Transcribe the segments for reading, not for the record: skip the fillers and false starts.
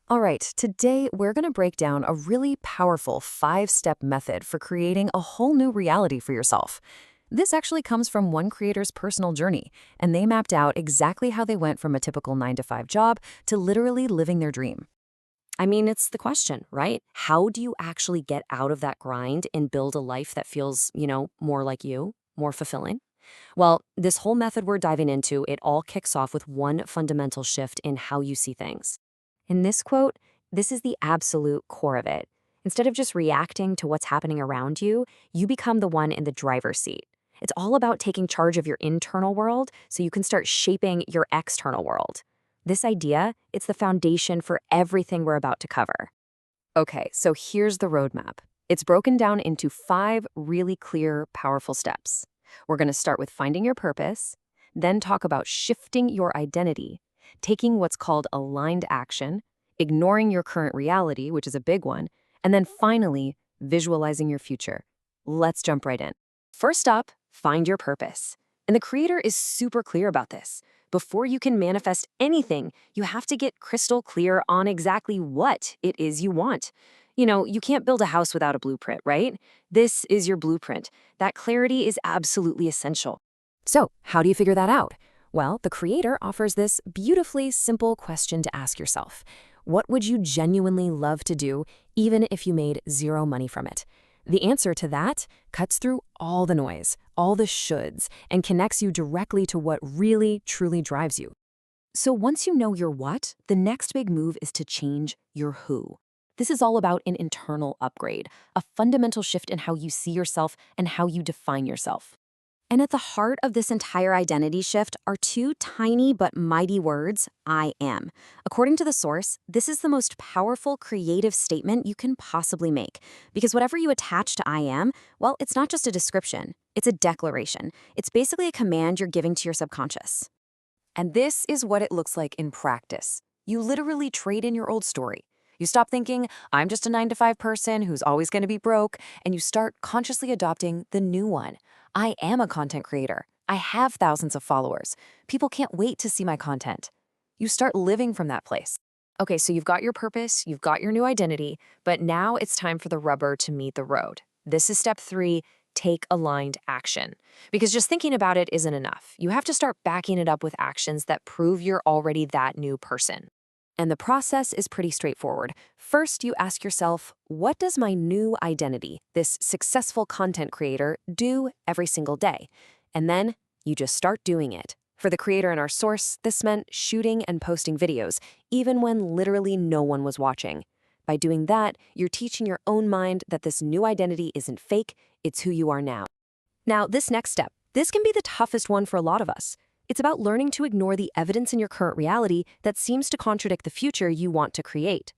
All right, today we're going to break down a really powerful 5-step method for creating a whole new reality for yourself. This actually comes from one creator's personal journey, and they mapped out exactly how they went from a typical 9 to 5 job to literally living their dream. I mean, it's the question, right? How do you actually get out of that grind and build a life that feels, more like you, more fulfilling? Well, this whole method we're diving into, it all kicks off with one fundamental shift in how you see things. In this quote, this is the absolute core of it. Instead of just reacting to what's happening around you, you become the one in the driver's seat. It's all about taking charge of your internal world so you can start shaping your external world. This idea, it's the foundation for everything we're about to cover. Okay, so here's the roadmap. It's broken down into 5 really clear, powerful steps. We're going to start with finding your purpose, then talk about shifting your identity, taking what's called aligned action, ignoring your current reality, which is a big one, and then finally, visualizing your future. Let's jump right in. First up, find your purpose. And the creator is super clear about this. Before you can manifest anything, you have to get crystal clear on exactly what it is you want. You can't build a house without a blueprint, right? This is your blueprint. That clarity is absolutely essential. So, how do you figure that out? Well, the creator offers this beautifully simple question to ask yourself. What would you genuinely love to do, even if you made zero money from it? The answer to that cuts through all the noise, all the shoulds, and connects you directly to what really, truly drives you. So once you know your what, the next big move is to change your who. This is all about an internal upgrade, a fundamental shift in how you see yourself and how you define yourself. And at the heart of this entire identity shift are two tiny but mighty words, I am. According to the source, this is the most powerful creative statement you can possibly make. Because whatever you attach to I am, well, it's not just a description, it's a declaration. It's basically a command you're giving to your subconscious. And this is what it looks like in practice. You literally trade in your old story. You stop thinking, I'm just a 9 to 5 person who's always going to be broke, and you start consciously adopting the new one. I am a content creator. I have thousands of followers. People can't wait to see my content. You start living from that place. Okay, so you've got your purpose, you've got your new identity, but now it's time for the rubber to meet the road. This is step 3, take aligned action. Because just thinking about it isn't enough. You have to start backing it up with actions that prove you're already that new person. And the process is pretty straightforward. First, you ask yourself, what does my new identity, this successful content creator, do every single day? And then you just start doing it. For the creator in our source, this meant shooting and posting videos, even when literally no one was watching. By doing that, you're teaching your own mind that this new identity isn't fake, it's who you are now. Now, this next step, this can be the toughest one for a lot of us. It's about learning to ignore the evidence in your current reality that seems to contradict the future you want to create.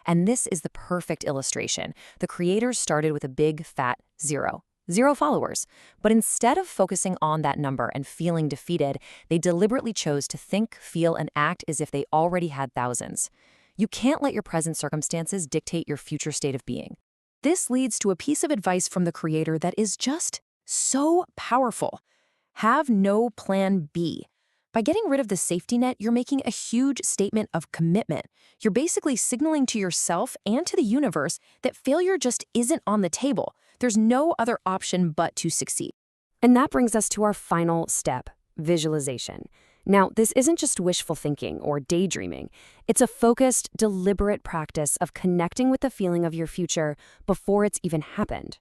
And this is the perfect illustration. The creators started with a big, fat 0. 0 followers. But instead of focusing on that number and feeling defeated, they deliberately chose to think, feel, and act as if they already had thousands. You can't let your present circumstances dictate your future state of being. This leads to a piece of advice from the creator that is just so powerful. Have no plan B. By getting rid of the safety net, you're making a huge statement of commitment. You're basically signaling to yourself and to the universe that failure just isn't on the table. There's no other option but to succeed. And that brings us to our final step, visualization. Now, this isn't just wishful thinking or daydreaming. It's a focused, deliberate practice of connecting with the feeling of your future before it's even happened.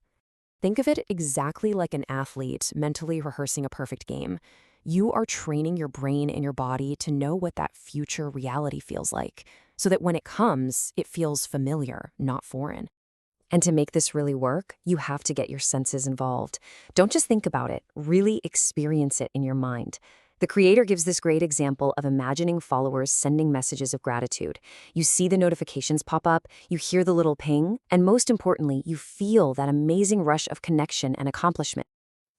Think of it exactly like an athlete mentally rehearsing a perfect game. You are training your brain and your body to know what that future reality feels like, so that when it comes, it feels familiar, not foreign. And to make this really work, you have to get your senses involved. Don't just think about it, really experience it in your mind. The creator gives this great example of imagining followers sending messages of gratitude. You see the notifications pop up, you hear the little ping, and most importantly, you feel that amazing rush of connection and accomplishment.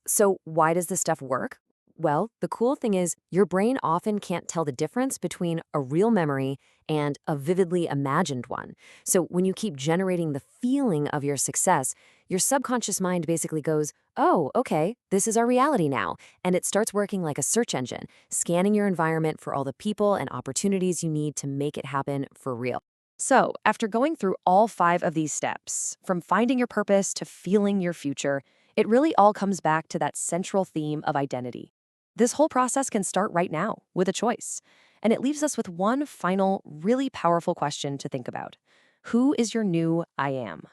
So why does this stuff work? Well, the cool thing is your brain often can't tell the difference between a real memory and a vividly imagined one. So when you keep generating the feeling of your success, your subconscious mind basically goes, oh, okay, this is our reality now. And it starts working like a search engine, scanning your environment for all the people and opportunities you need to make it happen for real. So, after going through all 5 of these steps, from finding your purpose to feeling your future, it really all comes back to that central theme of identity. This whole process can start right now with a choice. And it leaves us with one final, really powerful question to think about. Who is your new I am?